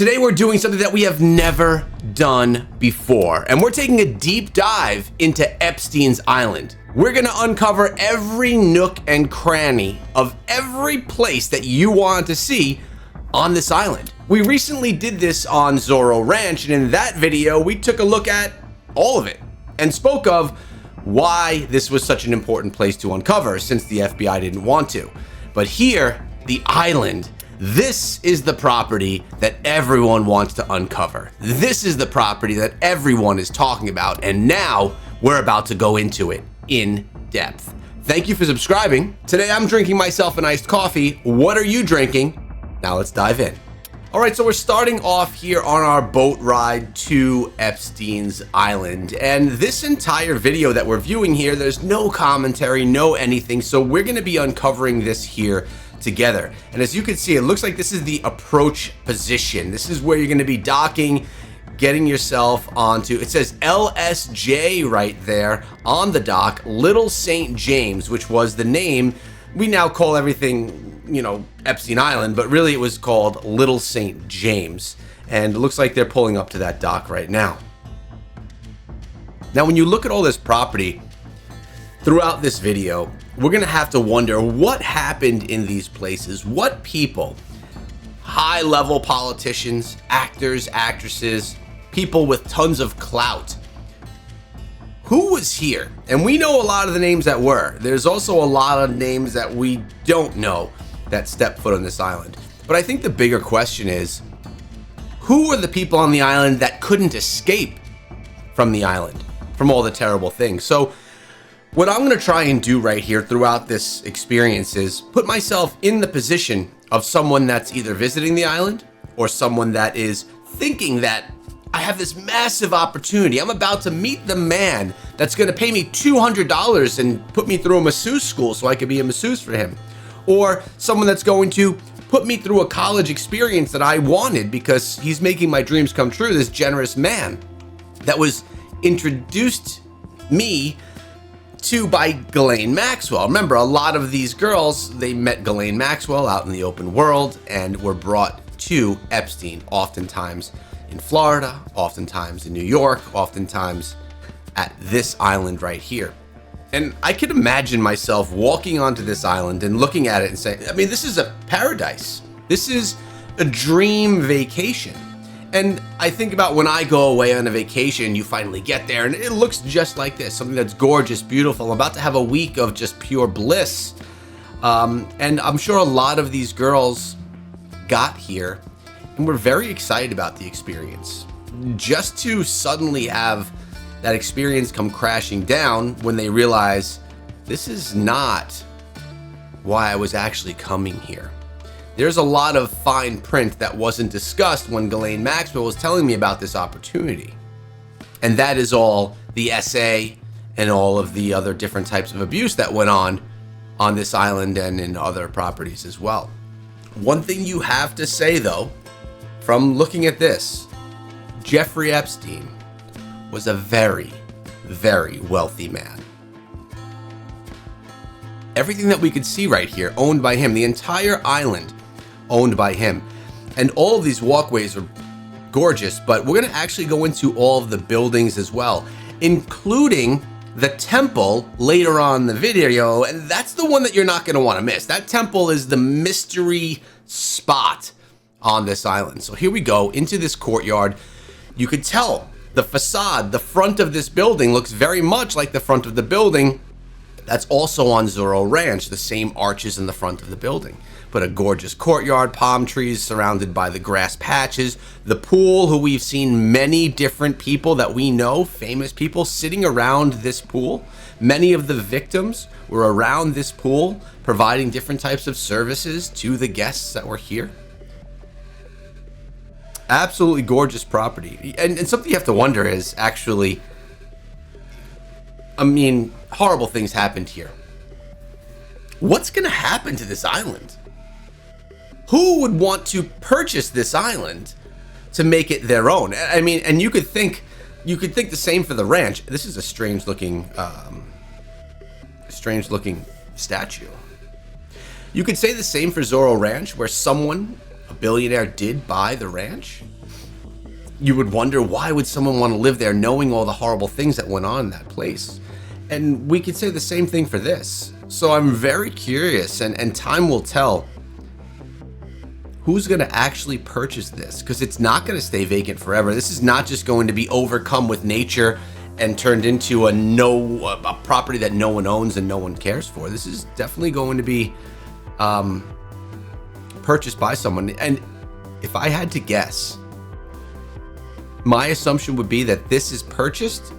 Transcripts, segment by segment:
Today we're doing something that we have never done before, and we're taking a deep dive into Epstein's Island. We're gonna uncover every nook and cranny of every place that you want to see on this island. We recently did this on Zorro Ranch, and in that video we took a look at all of it and spoke of why this was such an important place to uncover since the FBI didn't want to. But here, the island, this is the property that everyone wants to uncover. This is the property that everyone is talking about, and now we're about to go into it in depth. Thank you for subscribing. Today I'm drinking myself an iced coffee. What are you drinking? Now let's dive in. All right, so we're starting off here on our boat ride to Epstein's Island. And this entire video that we're viewing here, there's no commentary, no anything. So we're gonna be uncovering this here together. And as you can see, it looks like this is the approach position. This is where you're gonna be docking, getting yourself onto, it says LSJ right there on the dock, Little St. James, which was the name. We now call everything, you know, Epstein Island, but really it was called Little St. James. And it looks like they're pulling up to that dock right now. Now, when you look at all this property throughout this video, we're gonna have to wonder what happened in these places. What people, high-level politicians, actors, actresses, people with tons of clout, who was here? And we know a lot of the names that were. There's also a lot of names that we don't know that stepped foot on this island. But I think the bigger question is, who were the people on the island that couldn't escape from the island, from all the terrible things? So what I'm gonna try and do right here throughout this experience is put myself in the position of someone that's either visiting the island or someone that is thinking that I have this massive opportunity. I'm about to meet the man that's gonna pay me $200 and put me through a masseuse school so I could be a masseuse for him. Or someone that's going to put me through a college experience that I wanted because he's making my dreams come true, this generous man that was introduced me to by Ghislaine Maxwell. Remember, a lot of these girls, they met Ghislaine Maxwell out in the open world and were brought to Epstein, oftentimes in Florida, oftentimes in New York, oftentimes at this island right here. And I could imagine myself walking onto this island and looking at it and saying, I mean, this is a paradise. This is a dream vacation. And I think about when I go away on a vacation, you finally get there and it looks just like this, something that's gorgeous, beautiful. I'm about to have a week of just pure bliss. And I'm sure a lot of these girls got here and were very excited about the experience. Just to suddenly have that experience come crashing down when they realize this is not why I was actually coming here. There's a lot of fine print that wasn't discussed when Ghislaine Maxwell was telling me about this opportunity. And that is all the SA and all of the other different types of abuse that went on this island and in other properties as well. One thing you have to say though, from looking at this, Jeffrey Epstein was a very, very wealthy man. Everything that we could see right here owned by him, the entire island owned by him. And all of these walkways are gorgeous, but we're gonna actually go into all of the buildings as well, including the temple later on in the video, and that's the one that you're not gonna wanna miss. That temple is the mystery spot on this island. So here we go into this courtyard. You could tell the facade, the front of this building looks very much like the front of the building that's also on Zorro Ranch, the same arches in the front of the building. But a gorgeous courtyard, palm trees surrounded by the grass patches, the pool, who we've seen many different people that we know, famous people, sitting around this pool. Many of the victims were around this pool, providing different types of services to the guests that were here. Absolutely gorgeous property. And something you have to wonder is actually, I mean, horrible things happened here. What's gonna happen to this island? Who would want to purchase this island to make it their own? I mean, and you could think the same for the ranch. This is a strange looking statue. You could say the same for Zorro Ranch, where someone a billionaire did buy the ranch, you would wonder, why would someone want to live there knowing all the horrible things that went on in that place? And we could say the same thing for this. So I'm very curious, and time will tell who's going to actually purchase this, because it's not going to stay vacant forever. This is not just going to be overcome with nature and turned into a property that no one owns and no one cares for. This is definitely going to be purchased by someone. And if I had to guess, my assumption would be that this is purchased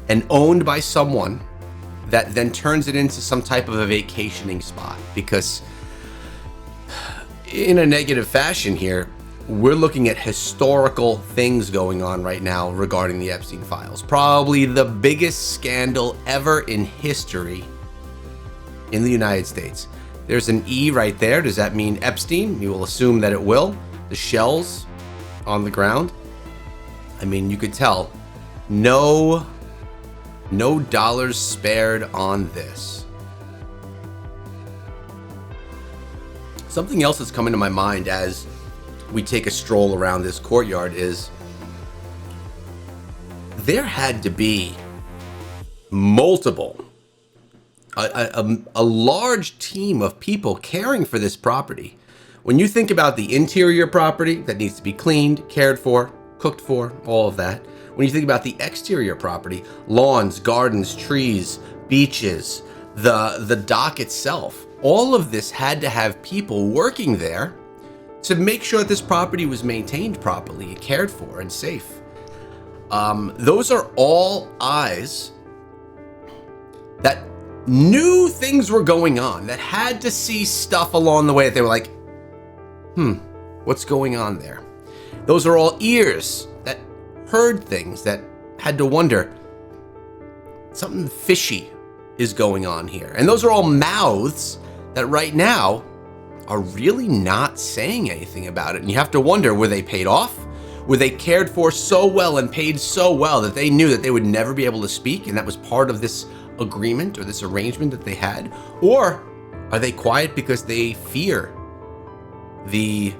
and owned by someone that then turns it into some type of a vacationing spot. Because in a negative fashion here, we're looking at historical things going on right now regarding the Epstein files. Probably the biggest scandal ever in history in the United States. There's an E right there. Does that mean Epstein? You will assume that it will. The shells on the ground. I mean, you could tell no dollars spared on this. Something else that's coming to my mind as we take a stroll around this courtyard is there had to be multiple, a large team of people caring for this property. When you think about the interior property that needs to be cleaned, cared for, cooked for, all of that. When you think about the exterior property, lawns, gardens, trees, beaches, the dock itself, all of this had to have people working there to make sure that this property was maintained properly and cared for and safe. Those are all eyes that knew things were going on, that had to see stuff along the way that they were like, what's going on there? Those are all ears that heard things, that had to wonder, something fishy is going on here. And those are all mouths that right now are really not saying anything about it. And you have to wonder, were they paid off? Were they cared for so well and paid so well that they knew that they would never be able to speak, and that was part of this agreement or this arrangement that they had? Or are they quiet because they fear the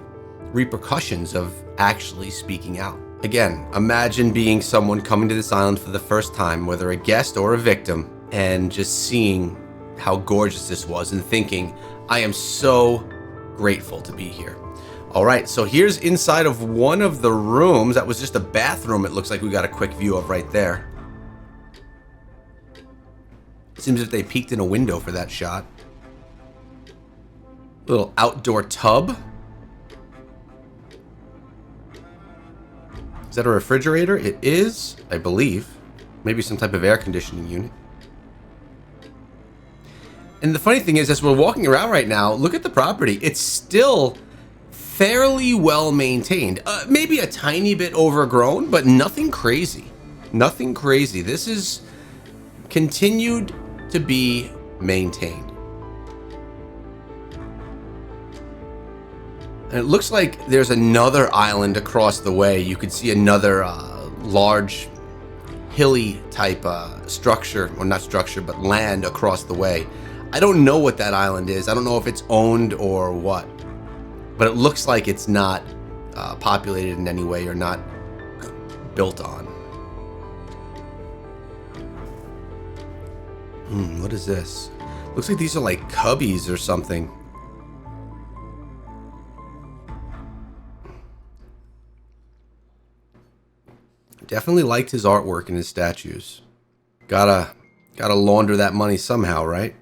repercussions of actually speaking out? Again, imagine being someone coming to this island for the first time, whether a guest or a victim, and just seeing how gorgeous this was and thinking, I am so grateful to be here. All right, so here's inside of one of the rooms. That was just a bathroom, it looks like we got a quick view of right there. Seems as if they peeked in a window for that shot. Little outdoor tub. Is that a refrigerator? It is, I believe. Maybe some type of air conditioning unit. And the funny thing is, as we're walking around right now, look at the property. It's still fairly well maintained. Maybe a tiny bit overgrown, but nothing crazy. Nothing crazy. This is continued to be maintained. And it looks like there's another island across the way. You could see another large hilly type structure, or not structure, but land across the way. I don't know what that island is. I don't know if it's owned or what, but it looks like it's not populated in any way or not built on. What is this? Looks like these are like cubbies or something. Definitely liked his artwork and his statues. Gotta launder that money somehow, right?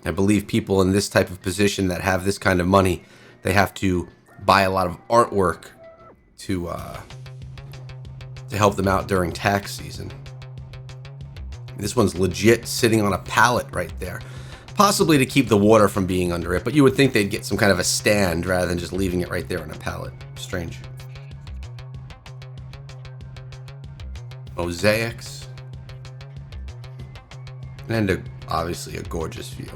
I believe people in this type of position that have this kind of money, they have to buy a lot of artwork to help them out during tax season. This one's legit sitting on a pallet right there, possibly to keep the water from being under it, but you would think they'd get some kind of a stand rather than just leaving it right there on a pallet. Strange. Mosaics, and obviously a gorgeous view.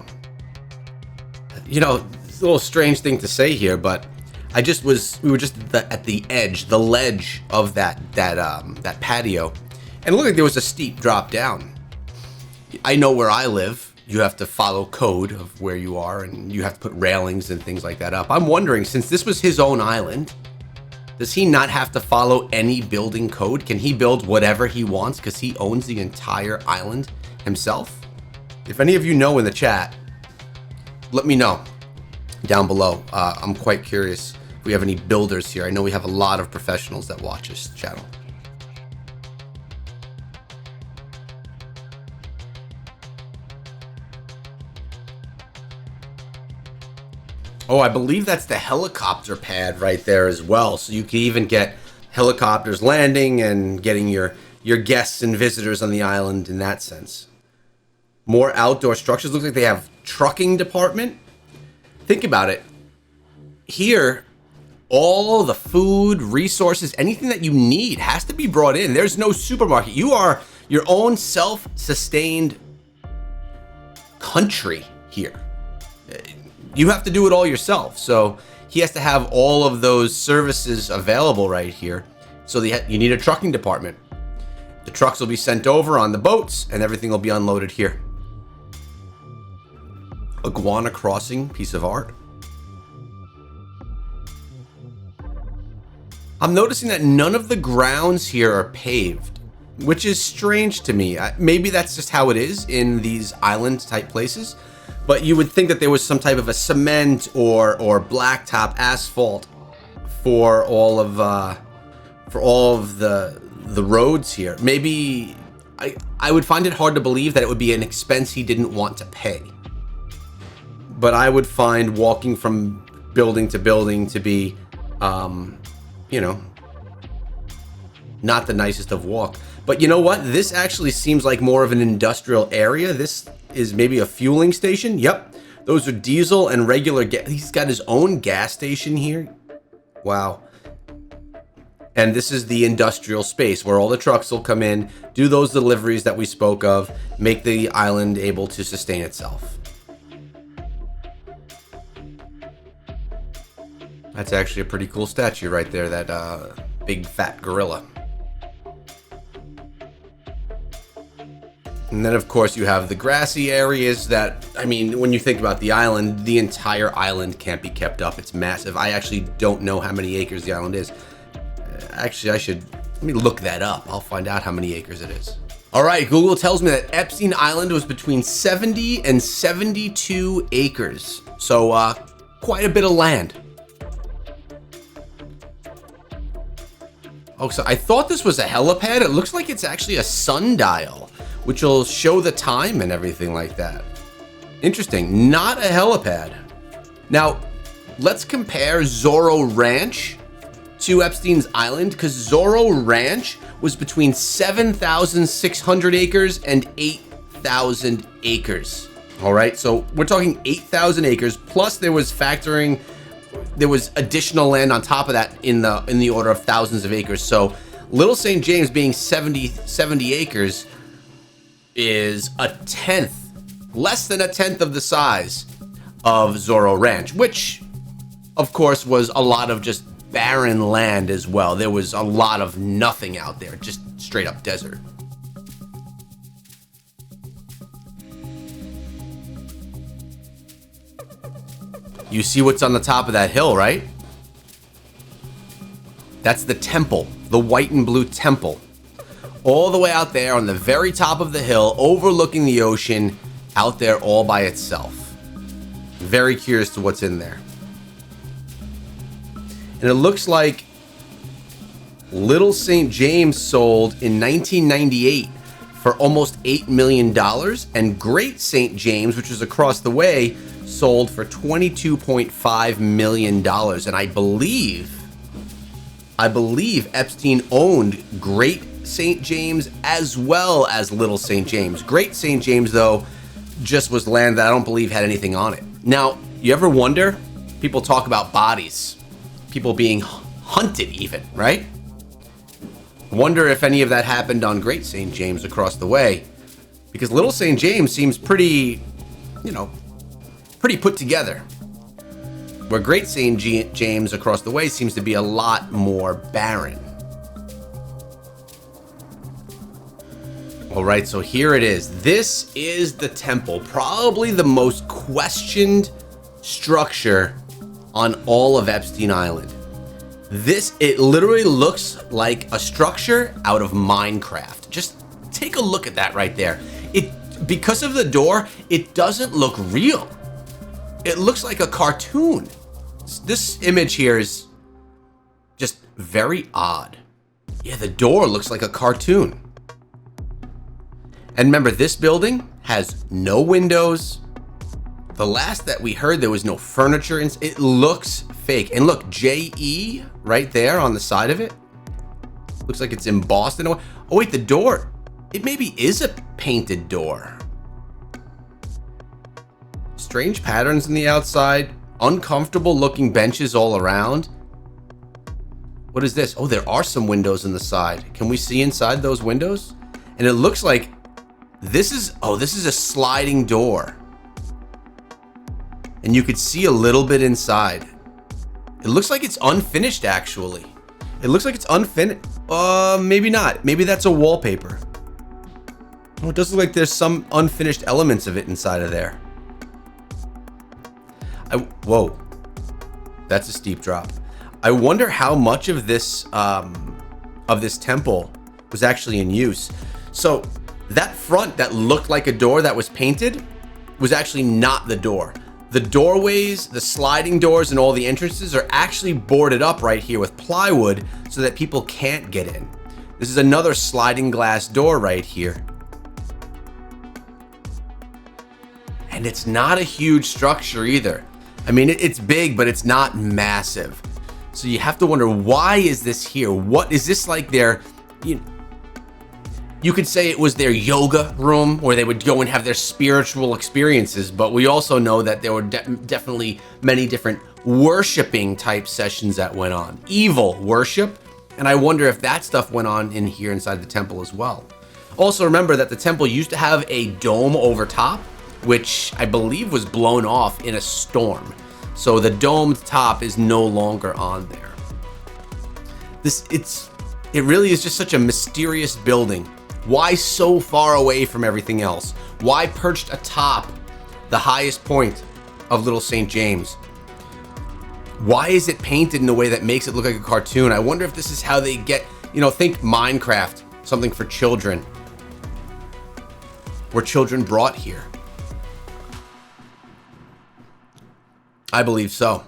You know, it's a little strange thing to say here, but we were just at the edge, the ledge of that patio, and it looked like there was a steep drop down. I know where I live. you have to follow code of where you are, and you have to put railings and things like that up. I'm wondering, since this was his own island, does he not have to follow any building code? Can he build whatever he wants because he owns the entire island himself? If any of you know in the chat, let me know down below. I'm quite curious if we have any builders here. I know we have a lot of professionals that watch this channel. Oh, I believe that's the helicopter pad right there as well. So you can even get helicopters landing and getting your guests and visitors on the island in that sense. More outdoor structures. Looks like they have trucking department. Think about it. Here, all the food, resources, anything that you need has to be brought in. There's no supermarket. You are your own self-sustained country here. You have to do it all yourself. So he has to have all of those services available right here. So you need a trucking department. The trucks will be sent over on the boats and everything will be unloaded here. Iguana crossing, piece of art. I'm noticing that none of the grounds here are paved, which is strange to me. Maybe that's just how it is in these island type places. But you would think that there was some type of a cement or blacktop asphalt for all of the roads here. Maybe I would find it hard to believe that it would be an expense he didn't want to pay. But I would find walking from building to building to be, you know, not the nicest of walk. But you know what? This actually seems like more of an industrial area. This is maybe a fueling station. Yep. Those are diesel and regular gas. He's got his own gas station here. Wow. And this is the industrial space where all the trucks will come in, do those deliveries that we spoke of, make the island able to sustain itself. That's actually a pretty cool statue right there, that big fat gorilla. And then, of course, you have the grassy areas that, I mean, when you think about the island, the entire island can't be kept up. It's massive. I actually don't know how many acres the island is. Actually, let me look that up. I'll find out how many acres it is. All right, Google tells me that Epstein Island was between 70 and 72 acres. So, quite a bit of land. Oh, so I thought this was a helipad. It looks like it's actually a sundial, which will show the time and everything like that. Interesting, not a helipad. Now, let's compare Zorro Ranch to Epstein's Island, because Zorro Ranch was between 7,600 acres and 8,000 acres. All right, so we're talking 8,000 acres, plus there was additional land on top of that in the order of thousands of acres. So Little St. James being 70 acres is a tenth, less than a tenth of the size of Zorro Ranch, which of course was a lot of just barren land as well. There was a lot of nothing out there, just straight up desert. You see what's on the top of that hill, right? That's the temple, the white and blue temple. All the way out there on the very top of the hill, overlooking the ocean, out there all by itself. Very curious to what's in there. And it looks like Little St. James sold in 1998 for almost $8 million, and Great St. James, which was across the way, sold for $22.5 million. And I believe Epstein owned Great St. James as well as Little St. James. Great St. James, though, just was land that I don't believe had anything on it. Now, you ever wonder? People talk about bodies, people being hunted even, right? Wonder if any of that happened on Great St. James across the way, because Little St. James seems pretty, pretty put together. Where Great St. James across the way seems to be a lot more barren. All right, so here it is. This is the temple, probably the most questioned structure on all of Epstein Island. It literally looks like a structure out of Minecraft. Just take a look at that right there. Because of the door, it doesn't look real. It looks like a cartoon. This image here is just very odd. Yeah, the door looks like a cartoon. And remember, this building has no windows. The last that we heard, there was no furniture. It looks fake. And look, JE right there on the side of it. Looks like it's embossed in a way. Oh wait, the door. It maybe is a painted door. Strange patterns in the outside. Uncomfortable looking benches all around. What is this? Oh, there are some windows in the side. Can we see inside those windows? And it looks like this is a sliding door. And you could see a little bit inside. It looks like it's unfinished, actually. It looks like it's unfinished. Maybe not. Maybe that's a wallpaper. Oh, it does look like there's some unfinished elements of it inside of there. Whoa. That's a steep drop. I wonder how much of this temple was actually in use. So that front that looked like a door that was painted was actually not the door. The doorways, the sliding doors, and all the entrances are actually boarded up right here with plywood so that people can't get in. This is another sliding glass door right here. And it's not a huge structure either. I mean, it's big, but it's not massive. So you have to wonder, why is this here? What is this, like their, you could say it was their yoga room where they would go and have their spiritual experiences, but we also know that there were definitely many different worshiping type sessions that went on. Evil worship, and I wonder if that stuff went on in here inside the temple as well. Also remember that the temple used to have a dome over top, which I believe was blown off in a storm. So the domed top is no longer on there. It really is just such a mysterious building. Why so far away from everything else? Why perched atop the highest point of Little St. James? Why is it painted in a way that makes it look like a cartoon? I wonder if this is how they get, think Minecraft, something for children. Were children brought here? I believe so.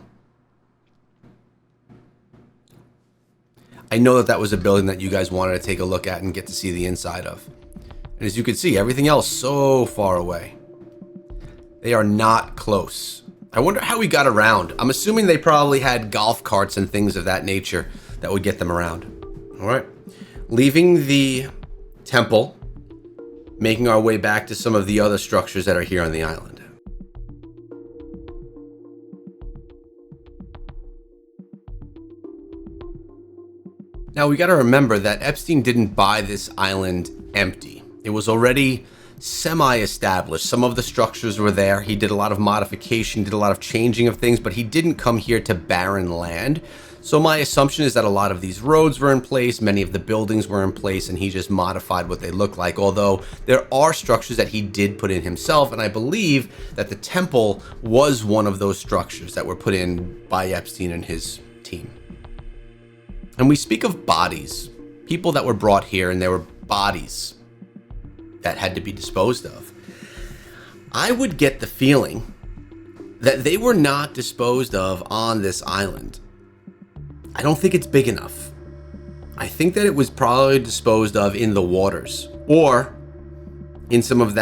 I know that was a building that you guys wanted to take a look at and get to see the inside of. And as you can see, everything else so far away. They are not close. I wonder how we got around. I'm assuming they probably had golf carts and things of that nature that would get them around. All right. Leaving the temple, making our way back to some of the other structures that are here on the island. Now we got to remember that Epstein didn't buy this island empty. It was already semi-established. Some of the structures were there. He did a lot of modification, did a lot of changing of things, but he didn't come here to barren land. So my assumption is that a lot of these roads were in place, many of the buildings were in place, and he just modified what they look like. Although there are structures that he did put in himself, and I believe that the temple was one of those structures that were put in by Epstein and his team. And we speak of bodies, people that were brought here, and there were bodies that had to be disposed of. I would get the feeling that they were not disposed of on this island. I don't think it's big enough. I think that it was probably disposed of in the waters or in some of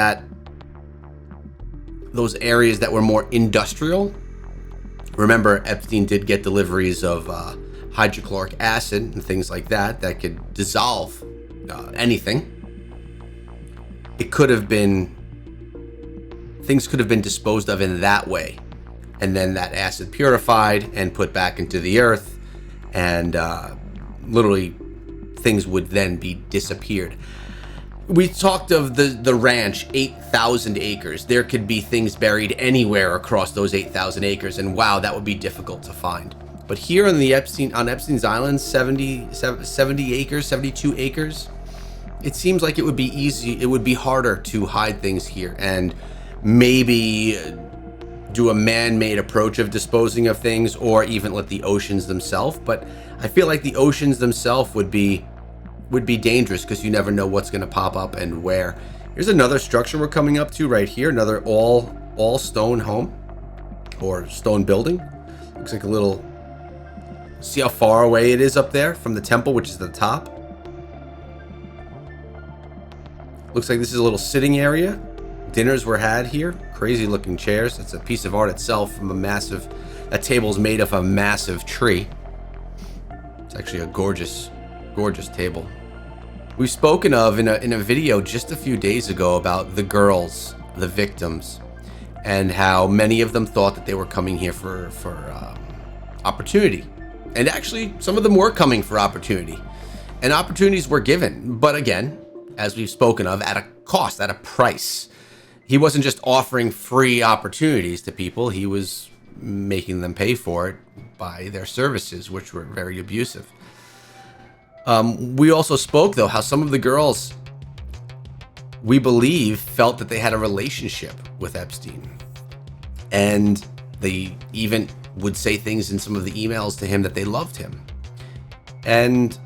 those areas that were more industrial. Remember, Epstein did get deliveries of hydrochloric acid and things like that could dissolve anything. Things could have been disposed of in that way, and then that acid purified and put back into the earth, and literally things would then be disappeared. We talked of the ranch, 8,000 acres. There could be things buried anywhere across those 8,000 acres, and wow, that would be difficult to find. But here on Epstein's Island, 70 acres, 72 acres, it seems like it would be easy, it would be harder to hide things here and maybe do a man-made approach of disposing of things, or even let the oceans themselves. But I feel like the oceans themselves would be dangerous, because you never know what's going to pop up and where. Here's another structure we're coming up to right here, another all stone home or stone building. Looks like a little, see how far away it is up there from the temple, which is the top. Looks like this is a little sitting area. Dinners were had here. Crazy looking chairs. It's a piece of art itself from a massive, that table is made of a massive tree. It's actually a gorgeous table. We've spoken of in a video just a few days ago about the girls, the victims, and how many of them thought that they were coming here for opportunity. And actually, some of them were coming for opportunity. And opportunities were given. But again, as we've spoken of, at a cost, at a price. He wasn't just offering free opportunities to people. He was making them pay for it by their services, which were very abusive. We also spoke, though, how some of the girls, we believe, felt that they had a relationship with Epstein. And they even would say things in some of the emails to him that they loved him. And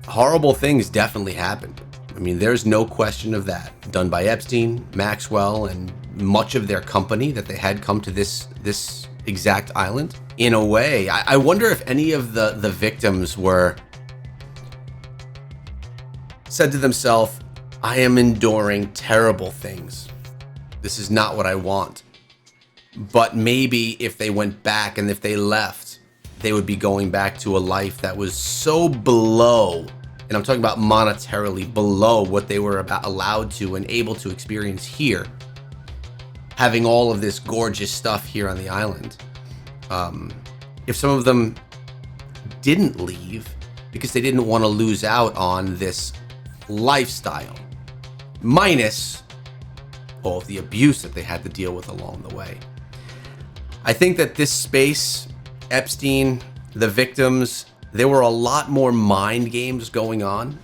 horrible things definitely happened. I mean, there's no question of that. Done by Epstein, Maxwell, and much of their company that they had come to this exact island. In a way, I wonder if any of the victims were said to themselves, I am enduring terrible things. This is not what I want. But maybe if they went back and if they left, they would be going back to a life that was so below, and I'm talking about monetarily below what they were allowed to and able to experience here, having all of this gorgeous stuff here on the island. If some of them didn't leave because they didn't want to lose out on this lifestyle, minus all of the abuse that they had to deal with along the way. I think that this space, Epstein, the victims, there were a lot more mind games going on,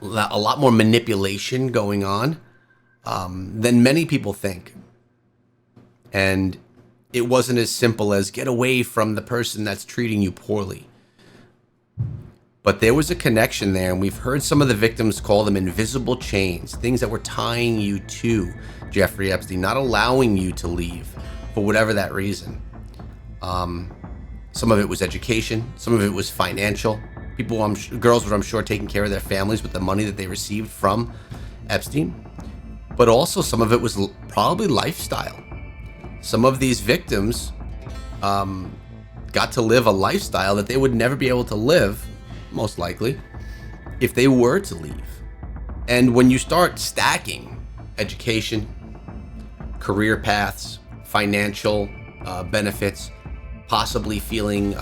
a lot more manipulation going on than many people think. And it wasn't as simple as get away from the person that's treating you poorly. But there was a connection there, and we've heard some of the victims call them invisible chains, things that were tying you to Jeffrey Epstein, not allowing you to leave for whatever that reason. Some of it was education, some of it was financial. Girls were, I'm sure, taking care of their families with the money that they received from Epstein. But also some of it was probably lifestyle. Some of these victims got to live a lifestyle that they would never be able to live, most likely, if they were to leave. And when you start stacking education, career paths, financial benefits, possibly feeling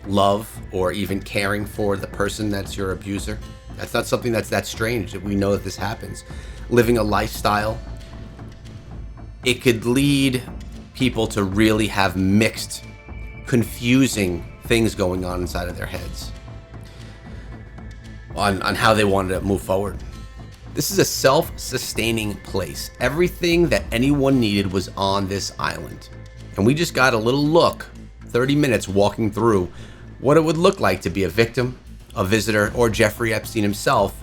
love or even caring for the person that's your abuser, that's not something that's that strange. That we know that this happens. Living a lifestyle, it could lead people to really have mixed, confusing things going on inside of their heads on how they wanted to move forward. This is a self-sustaining place. Everything that anyone needed was on this island. And we just got a little look, 30 minutes walking through what it would look like to be a victim, a visitor, or Jeffrey Epstein himself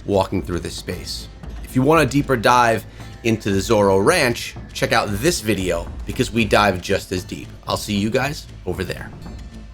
walking through this space. If you want a deeper dive into the Zorro Ranch, check out this video because we dive just as deep. I'll see you guys over there.